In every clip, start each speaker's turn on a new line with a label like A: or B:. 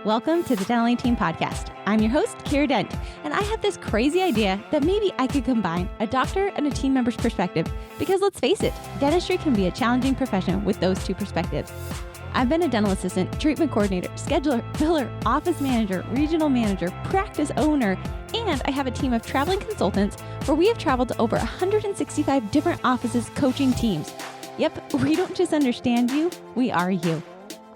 A: Welcome to the Dental Team Podcast. I'm your host, Kiera Dent, and I have this crazy idea that maybe I could combine a doctor and a team member's perspective because let's face it, dentistry can be a challenging profession with those two perspectives. I've been a dental assistant, treatment coordinator, scheduler, biller, office manager, regional manager, practice owner, and I have a team of traveling consultants where we have traveled to over 165 different offices coaching teams. Yep, we don't just understand you, we are you.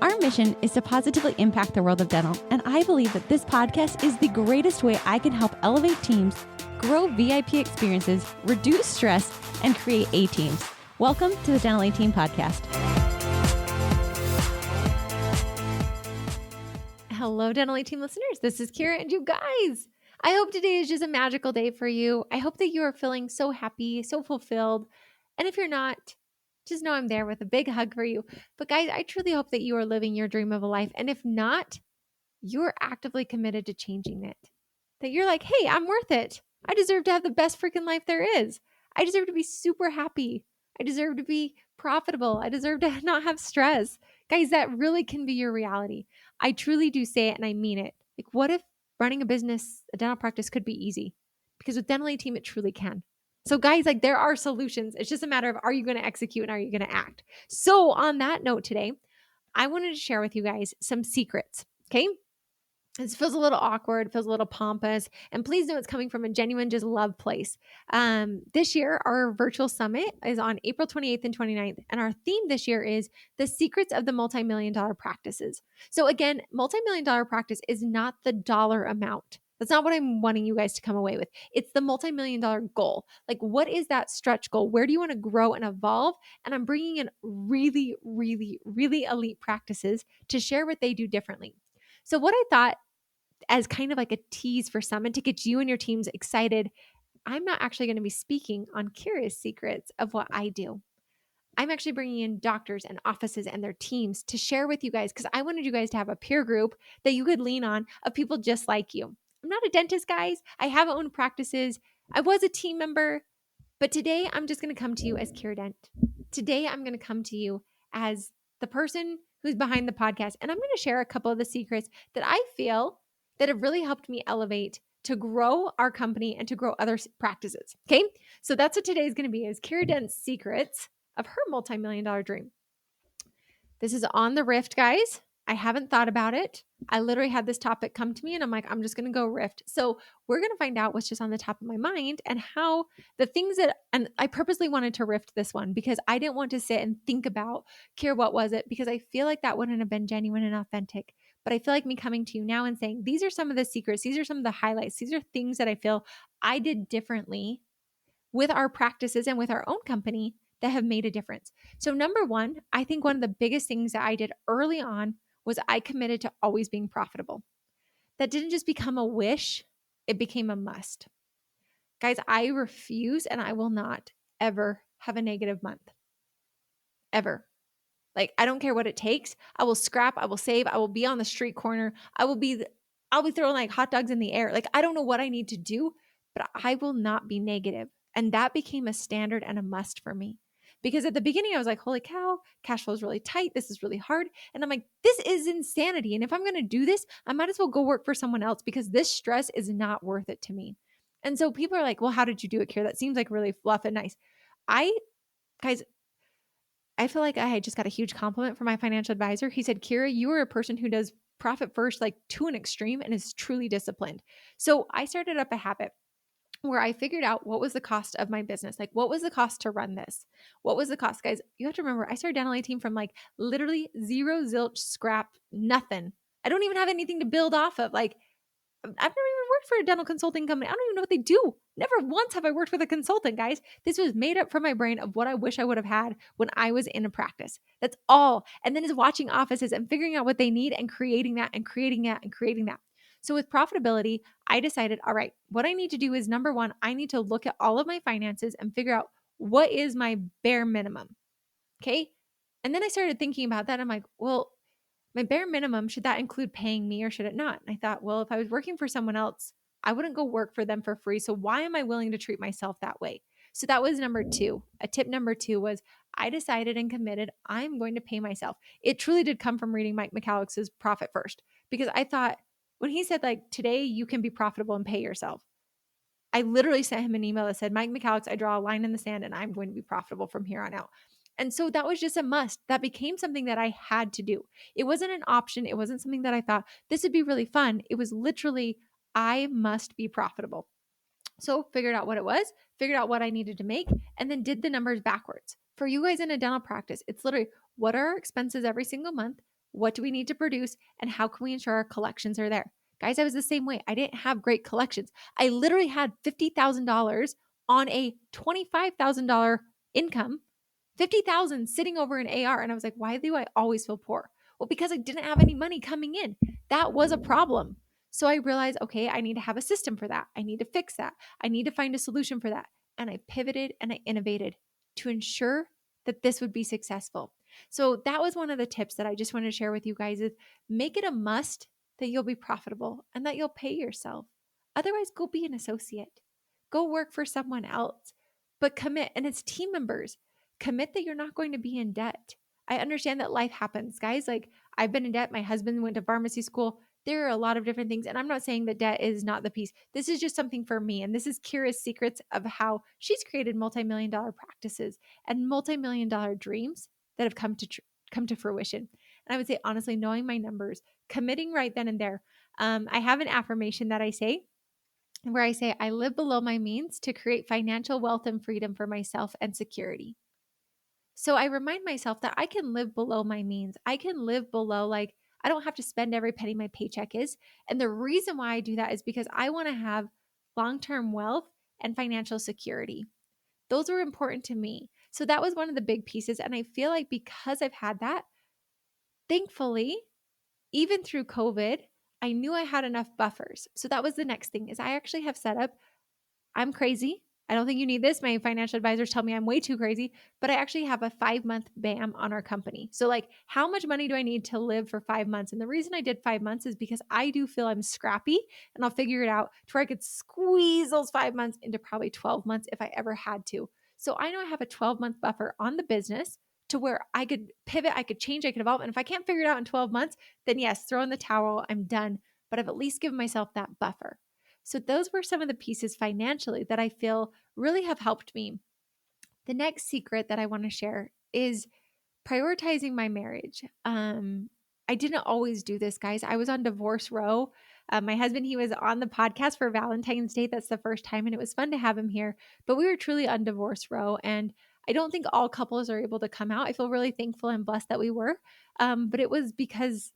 A: Our mission is to positively impact the world of dental, and I believe that this podcast is the greatest way I can help elevate teams, grow VIP experiences, reduce stress, and create A-teams. Welcome to the Dental Team Podcast. Hello, Dental Team listeners. This is Kiera, and you guys, I hope today is just a magical day for you. I hope that you are feeling so happy, so fulfilled, and if you're not, just know I'm there with a big hug for you. But guys, I truly hope that you are living your dream of a life. And if not, you're actively committed to changing it. That you're like, hey, I'm worth it. I deserve to have the best freaking life there is. I deserve to be super happy. I deserve to be profitable. I deserve to not have stress. Guys, that really can be your reality. I truly do say it and I mean it. Like, what if running a business, a dental practice could be easy? Because with Dental Team, it truly can. So guys, like there are solutions. It's just a matter of, are you going to execute and are you going to act? So on that note today, I wanted to share with you guys some secrets. Okay. This feels a little awkward, feels a little pompous, and please know it's coming from a genuine just love place. This year, our virtual summit is on April 28th and 29th, and our theme this year is the secrets of the multi-million-dollar practices. So again, multi-million-dollar practice is not the dollar amount. That's not what I'm wanting you guys to come away with. It's the multi-million-dollar goal. Like, what is that stretch goal? Where do you want to grow and evolve? And I'm bringing in really, really, really elite practices to share what they do differently. So what I thought as kind of like a tease for Summit to get you and your teams excited, I'm not actually going to be speaking on Kiera's secrets of what I do. I'm actually bringing in doctors and offices and their teams to share with you guys because I wanted you guys to have a peer group that you could lean on of people just like you. I'm not a dentist, guys. I have owned practices. I was a team member, but today I'm just going to come to you as Kiera Dent. Today I'm going to come to you as the person who's behind the podcast, and I'm going to share a couple of the secrets that I feel that have really helped me elevate to grow our company and to grow other practices. Okay. So that's what today is going to be, is Kiera Dent's secrets of her multi-million-dollar dream. This is on the rift, guys. I haven't thought about it. I literally had this topic come to me and I'm like, I'm just going to go rift. So we're going to find out what's just on the top of my mind and how the things that, and I purposely wanted to rift this one because I didn't want to sit and think about, Kiera, what was it? Because I feel like that wouldn't have been genuine and authentic. But I feel like me coming to you now and saying, these are some of the secrets. These are some of the highlights. These are things that I feel I did differently with our practices and with our own company that have made a difference. So number one, I think one of the biggest things that I did early on was I committed to always being profitable. That didn't just become a wish, it became a must. Guys, I refuse and I will not ever have a negative month. Ever. Like, I don't care what it takes. I will scrap, I will save, I will be on the street corner. I'll be throwing like hot dogs in the air. Like, I don't know what I need to do, but I will not be negative. And that became a standard and a must for me. Because at the beginning, I was like, holy cow, cash flow is really tight. This is really hard. And I'm like, this is insanity. And if I'm going to do this, I might as well go work for someone else because this stress is not worth it to me. And so people are like, well, how did you do it, Kiera? That seems like really fluff and nice. Guys, I feel like I had just got a huge compliment from my financial advisor. He said, Kiera, you are a person who does profit first, like to an extreme and is truly disciplined. So I started up a habit where I figured out what was the cost of my business. Like, what was the cost to run this? What was the cost? Guys, you have to remember, I started Dental Team from like literally zero, zilch, scrap, nothing. I don't even have anything to build off of. Like, I've never even worked for a dental consulting company. I don't even know what they do. Never once have I worked with a consultant, guys. This was made up from my brain of what I wish I would have had when I was in a practice. That's all. And then is watching offices and figuring out what they need and creating that and creating that and creating that. So with profitability, I decided, all right, what I need to do is number one, I need to look at all of my finances and figure out what is my bare minimum. Okay. And then I started thinking about that. I'm like, well, my bare minimum, should that include paying me or should it not? And I thought, well, if I was working for someone else, I wouldn't go work for them for free. So why am I willing to treat myself that way? So that was number two. A tip number two was I decided and committed I'm going to pay myself. It truly did come from reading Mike McCullough's Profit First because I thought when he said like, today you can be profitable and pay yourself, I literally sent him an email that said, Mike McAlix, I draw a line in the sand and I'm going to be profitable from here on out. And so that was just a must. That became something that I had to do. It wasn't an option. It wasn't something that I thought this would be really fun. It was literally, I must be profitable. So figured out what it was, figured out what I needed to make, and then did the numbers backwards. For you guys in a dental practice, it's literally, what are our expenses every single month? What do we need to produce? And how can we ensure our collections are there? Guys, I was the same way. I didn't have great collections. I literally had $50,000 on a $25,000 income, 50,000 sitting over in AR. And I was like, why do I always feel poor? Well, because I didn't have any money coming in. That was a problem. So I realized, okay, I need to have a system for that. I need to fix that. I need to find a solution for that. And I pivoted and I innovated to ensure that this would be successful. So that was one of the tips that I just wanted to share with you guys is make it a must that you'll be profitable and that you'll pay yourself. Otherwise, go be an associate. Go work for someone else, but commit. And it's team members. Commit that you're not going to be in debt. I understand that life happens, guys. Like I've been in debt. My husband went to pharmacy school. There are a lot of different things. And I'm not saying that debt is not the piece. This is just something for me. And this is Kiera's secrets of how she's created multi-million-dollar practices and multi-million-dollar dreams that have come to fruition. And I would say, honestly, knowing my numbers, committing right then and there. I have an affirmation that I say where I say, I live below my means to create financial wealth and freedom for myself and security. So I remind myself that I can live below my means. I can live below, like, I don't have to spend every penny my paycheck is. And the reason why I do that is because I want to have long-term wealth and financial security. Those are important to me. So that was one of the big pieces. And I feel like because I've had that, thankfully, even through COVID, I knew I had enough buffers. So that was the next thing is I actually have set up, I'm crazy. I don't think you need this. My financial advisors tell me I'm way too crazy, but I actually have a 5-month BAM on our company. So like, how much money do I need to live for 5 months? And the reason I did 5 months is because I do feel I'm scrappy and I'll figure it out to where I could squeeze those 5 months into probably 12 months if I ever had to. So I know I have a 12-month buffer on the business to where I could pivot, I could change, I could evolve. And if I can't figure it out in 12 months, then yes, throw in the towel, I'm done. But I've at least given myself that buffer. So those were some of the pieces financially that I feel really have helped me. The next secret that I want to share is prioritizing my marriage. I didn't always do this, guys. I was on divorce row. My husband, he was on the podcast for Valentine's Day. That's the first time, and it was fun to have him here. But we were truly on divorce row, and I don't think all couples are able to come out. I feel really thankful and blessed that we were. But it was because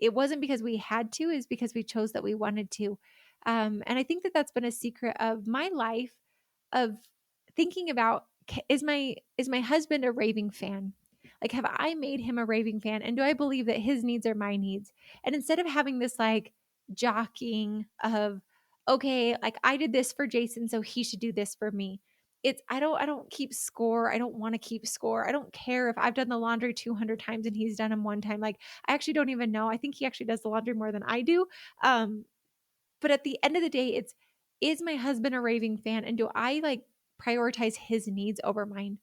A: it wasn't because we had to, it's because we chose that we wanted to. And I think that that's been a secret of my life of thinking about, is my husband a raving fan? Like, have I made him a raving fan? And do I believe that his needs are my needs? And instead of having this like jockeying of, okay, like I did this for Jason, so he should do this for me. It's I don't keep score. I don't want to keep score. I don't care if I've done the laundry 200 times and he's done them one time. Like I actually don't even know. I think he actually does the laundry more than I do. But at the end of the day, it's, is my husband a raving fan? And do I like prioritize his needs over mine?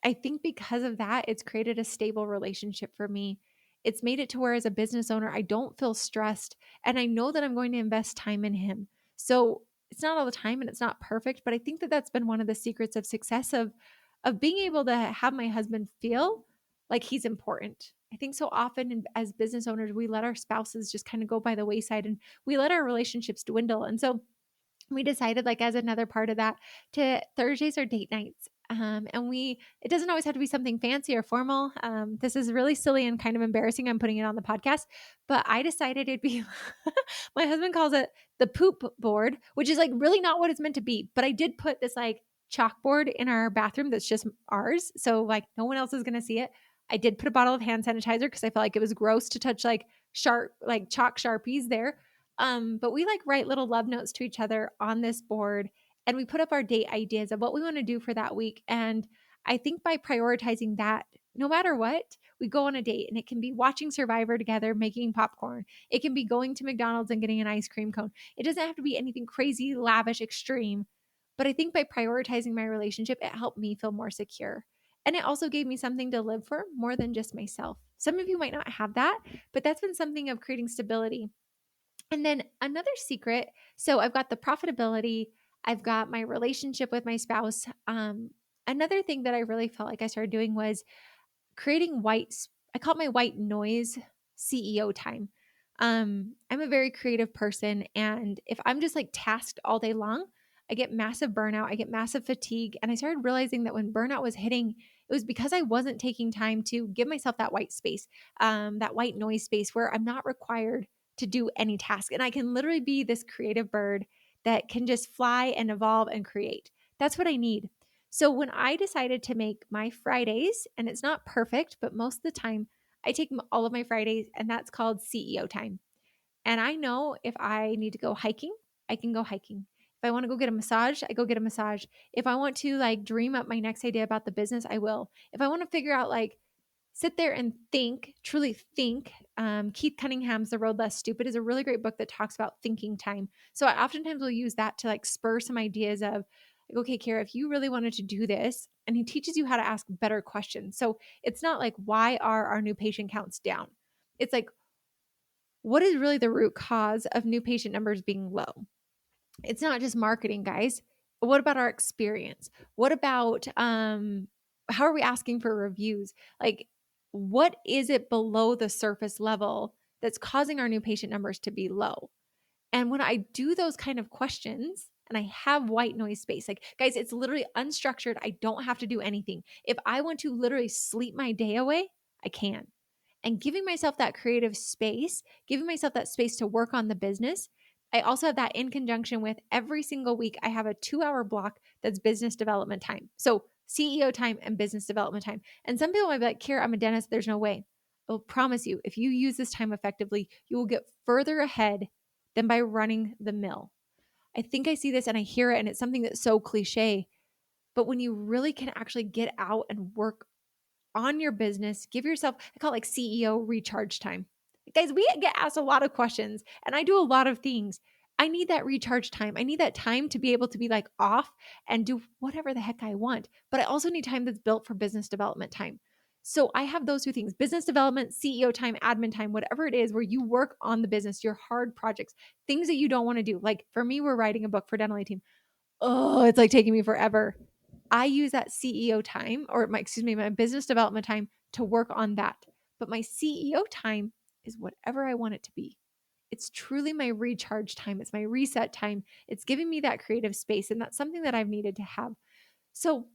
A: I think because of that, it's created a stable relationship for me. It's made it to where as a business owner, I don't feel stressed and I know that I'm going to invest time in him. So it's not all the time and it's not perfect, but I think that that's been one of the secrets of success of being able to have my husband feel like he's important. I think so often as business owners, we let our spouses just kind of go by the wayside and we let our relationships dwindle. And so we decided, like, as another part of that, to Thursdays are date nights. It doesn't always have to be something fancy or formal. This is really silly and kind of embarrassing. I'm putting it on the podcast, but I decided it'd be, my husband calls it the poop board, which is like really not what it's meant to be. But I did put this like chalkboard in our bathroom that's just ours. So like no one else is going to see it. I did put a bottle of hand sanitizer because I felt like it was gross to touch like chalk Sharpies there. But we like write little love notes to each other on this board and we put up our date ideas of what we want to do for that week. And I think by prioritizing that, no matter what, we go on a date and it can be watching Survivor together, making popcorn. It can be going to McDonald's and getting an ice cream cone. It doesn't have to be anything crazy, lavish, extreme. But I think by prioritizing my relationship, it helped me feel more secure. And it also gave me something to live for more than just myself. Some of you might not have that, but that's been something of creating stability. And then another secret, so I've got the profitability, I've got my relationship with my spouse. Another thing that I really felt like I started doing was creating I call it my white noise CEO time. I'm a very creative person, and if I'm just like tasked all day long, I get massive burnout, I get massive fatigue. And I started realizing that when burnout was hitting, it was because I wasn't taking time to give myself that white space, that white noise space where I'm not required to do any task. And I can literally be this creative bird that can just fly and evolve and create. That's what I need. So when I decided to make my Fridays, and it's not perfect, but most of the time I take all of my Fridays, and that's called CEO time. And I know if I need to go hiking, I can go hiking. If I want to go get a massage, I go get a massage. If I want to like dream up my next idea about the business, I will. If I want to figure out like sit there and think, truly think. Keith Cunningham's The Road Less Stupid is a really great book that talks about thinking time. So I oftentimes will use that to like spur some ideas of, like, okay, Kiera, if you really wanted to do this, and he teaches you how to ask better questions. So it's not like, why are our new patient counts down? It's like, what is really the root cause of new patient numbers being low? It's not just marketing, guys. What about our experience? What about how are we asking for reviews? Like, what is it below the surface level that's causing our new patient numbers to be low? And when I do those kind of questions and I have white noise space, like, guys, it's literally unstructured. I don't have to do anything. If I want to literally sleep my day away, I can. And giving myself that creative space, giving myself that space to work on the business. I also have that in conjunction with every single week, I have a 2 hour block that's business development time. So CEO time and business development time. And some people might be like, Kiera, I'm a dentist. There's no way. I'll promise you, if you use this time effectively, you will get further ahead than by running the mill. I think I see this and I hear it, and it's something that's so cliche. But when you really can actually get out and work on your business, give yourself, I call it like CEO recharge time. Guys, we get asked a lot of questions and I do a lot of things. I need that recharge time. I need that time to be able to be like off and do whatever the heck I want. But I also need time that's built for business development time. So I have those two things: business development, CEO time, admin time, whatever it is where you work on the business, your hard projects, things that you don't want to do. Like for me, we're writing a book for Dental Team. Oh, it's like taking me forever. I use that CEO time, or my business development time to work on that. But my CEO time is whatever I want it to be. It's truly my recharge time. It's my reset time. It's giving me that creative space. And that's something that I've needed to have. So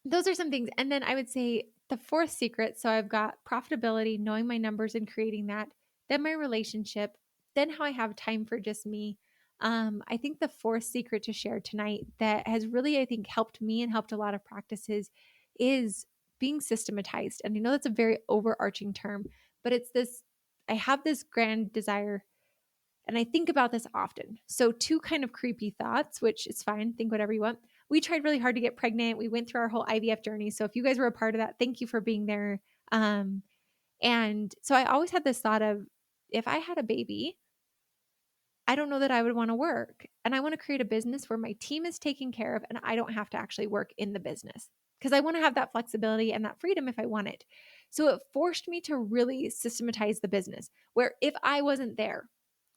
A: those are some things. And then I would say the fourth secret. So I've got profitability, knowing my numbers and creating that, then my relationship, then how I have time for just me. I think the fourth secret to share tonight that has really, I think, helped me and helped a lot of practices is being systematized. And I know that's a very overarching term, but it's this, I have this grand desire and I think about this often. So, two kind of creepy thoughts, which is fine, think whatever you want. We tried really hard to get pregnant. We went through our whole IVF journey. So, if you guys were a part of that, thank you for being there. And so, I always had this thought of, if I had a baby, I don't know that I would want to work. And I want to create a business where my team is taken care of and I don't have to actually work in the business because I want to have that flexibility and that freedom if I want it. So it forced me to really systematize the business where if I wasn't there,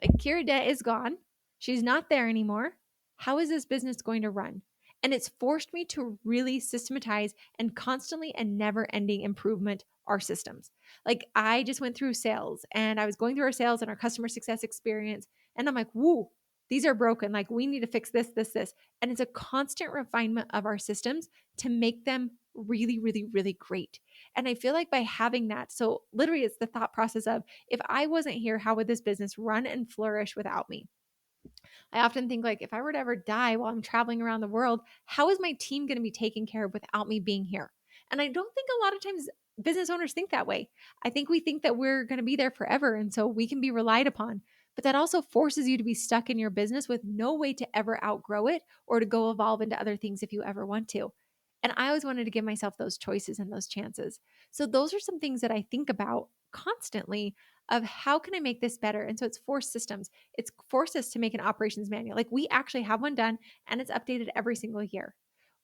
A: like Kiera Det is gone, she's not there anymore. How is this business going to run? And it's forced me to really systematize and constantly and never ending improvement our systems. Like I just went through sales and I was going through our sales and our customer success experience. And I'm like, whoa, these are broken. Like we need to fix this, this, this. And it's a constant refinement of our systems to make them really, really, really great. And I feel like by having that, so literally it's the thought process of, if I wasn't here, how would this business run and flourish without me? I often think like, if I were to ever die while I'm traveling around the world, how is my team going to be taken care of without me being here? And I don't think a lot of times business owners think that way. I think we think that we're going to be there forever. And so we can be relied upon. But that also forces you to be stuck in your business with no way to ever outgrow it or to go evolve into other things if you ever want to. And I always wanted to give myself those choices and those chances. So those are some things that I think about constantly of how can I make this better? And so it's forced systems. It's forced us to make an operations manual. Like we actually have one done and it's updated every single year.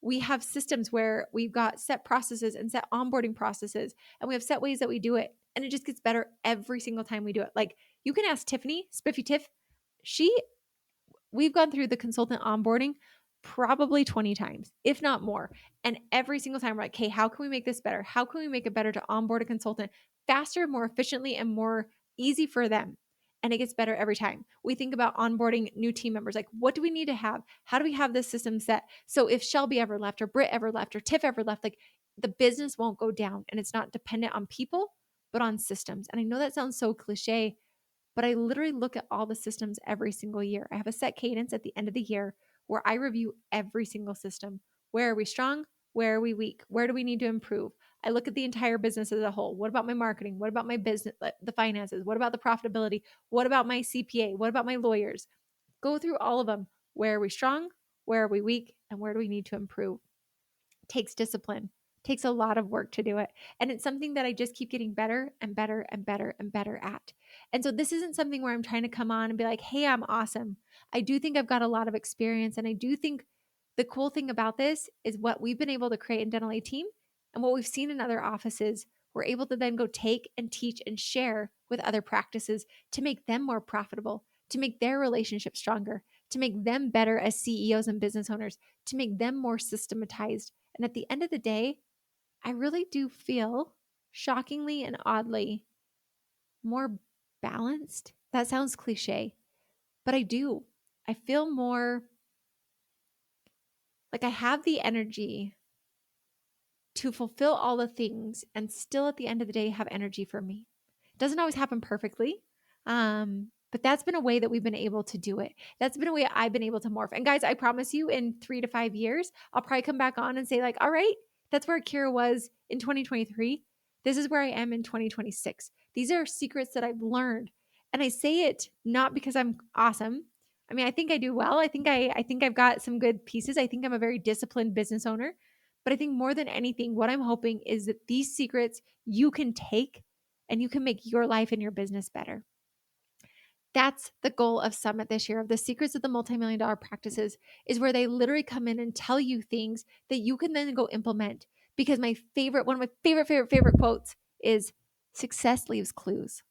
A: We have systems where we've got set processes and set onboarding processes, and we have set ways that we do it. And it just gets better every single time we do it. Like you can ask Tiffany, Spiffy Tiff, we've gone through the consultant onboarding probably 20 times, if not more. And every single time we're like, hey, how can we make this better? How can we make it better to onboard a consultant faster, more efficiently, and more easy for them? And it gets better every time. We think about onboarding new team members. Like, what do we need to have? How do we have this system set? So if Shelby ever left or Britt ever left or Tiff ever left, like the business won't go down and it's not dependent on people, but on systems. And I know that sounds so cliche, but I literally look at all the systems every single year. I have a set cadence at the end of the year where I review every single system. Where are we strong? Where are we weak? Where do we need to improve? I look at the entire business as a whole. What about my marketing? What about my business, the finances? What about the profitability? What about my CPA? What about my lawyers? Go through all of them. Where are we strong? Where are we weak? And where do we need to improve? Takes discipline, takes a lot of work to do it. And it's something that I just keep getting better and better and better and better at. And so this isn't something where I'm trying to come on and be like, hey, I'm awesome. I do think I've got a lot of experience. And I do think the cool thing about this is what we've been able to create in Dental A Team and what we've seen in other offices. We're able to then go take and teach and share with other practices to make them more profitable, to make their relationship stronger, to make them better as CEOs and business owners, to make them more systematized. And at the end of the day, I really do feel, shockingly and oddly, more balanced. That sounds cliche, but I do. I feel more like I have the energy to fulfill all the things and still at the end of the day have energy for me. It doesn't always happen perfectly. But that's been a way that we've been able to do it. That's been a way I've been able to morph. And guys, I promise you in 3 to 5 years, I'll probably come back on and say like, all right, that's where Kiera was in 2023. This is where I am in 2026. These are secrets that I've learned. And I say it not because I'm awesome. I mean, I think I do well. I think I've got some good pieces. I think I'm a very disciplined business owner. But I think more than anything, what I'm hoping is that these secrets you can take and you can make your life and your business better. That's the goal of Summit this year, of the secrets of the multi-million-dollar practices, is where they literally come in and tell you things that you can then go implement. Because one of my favorite quotes is, success leaves clues.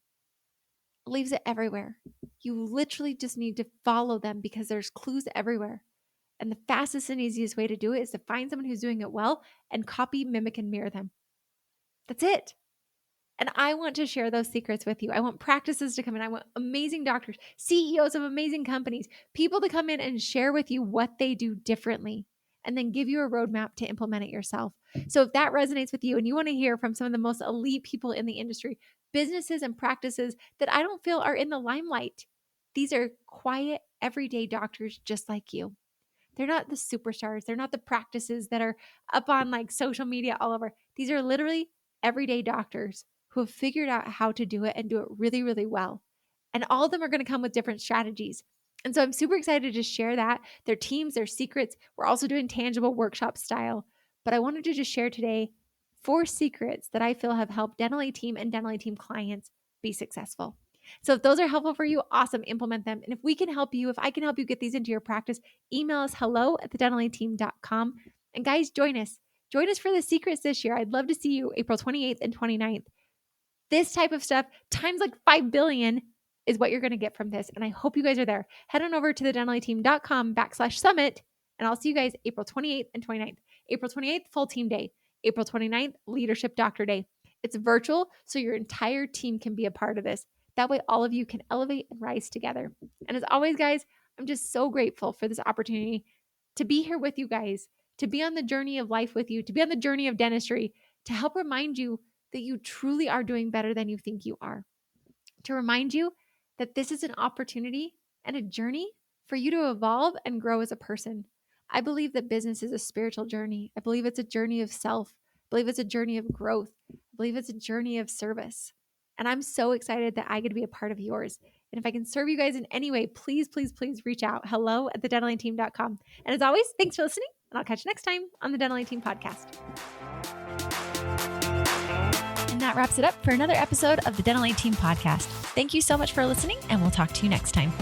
A: It leaves it everywhere. You literally just need to follow them because there's clues everywhere. And the fastest and easiest way to do it is to find someone who's doing it well and copy, mimic, and mirror them. That's it. And I want to share those secrets with you. I want practices to come in. I want amazing doctors, CEOs of amazing companies, people to come in and share with you what they do differently and then give you a roadmap to implement it yourself. So if that resonates with you and you want to hear from some of the most elite people in the industry, businesses and practices that I don't feel are in the limelight, these are quiet, everyday doctors just like you. They're not the superstars. They're not the practices that are up on like social media all over. These are literally everyday doctors who have figured out how to do it and do it really, really well. And all of them are going to come with different strategies. And so I'm super excited to share that, their teams, their secrets. We're also doing tangible workshop style. But I wanted to just share today 4 secrets that I feel have helped Dental A Team and Dental A Team clients be successful. So if those are helpful for you, awesome, implement them. And if we can help you, if I can help you get these into your practice, email us hello@thedentalateam.com. And guys, join us. Join us for the secrets this year. I'd love to see you April 28th and 29th. This type of stuff times like 5 billion is what you're going to get from this. And I hope you guys are there. Head on over to thedentalateam.com/summit. And I'll see you guys April 28th and 29th. April 28th, full team day. April 29th, leadership doctor day. It's virtual, so your entire team can be a part of this. That way, all of you can elevate and rise together. And as always, guys, I'm just so grateful for this opportunity to be here with you guys, to be on the journey of life with you, to be on the journey of dentistry, to help remind you that you truly are doing better than you think you are. To remind you that this is an opportunity and a journey for you to evolve and grow as a person. I believe that business is a spiritual journey. I believe it's a journey of self. I believe it's a journey of growth. I believe it's a journey of service. And I'm so excited that I get to be a part of yours. And if I can serve you guys in any way, please, please, please reach out. hello@thedentalateam.com. And as always, thanks for listening. And I'll catch you next time on the Dental A Team podcast. And that wraps it up for another episode of the Dental A Team podcast. Thank you so much for listening, and we'll talk to you next time.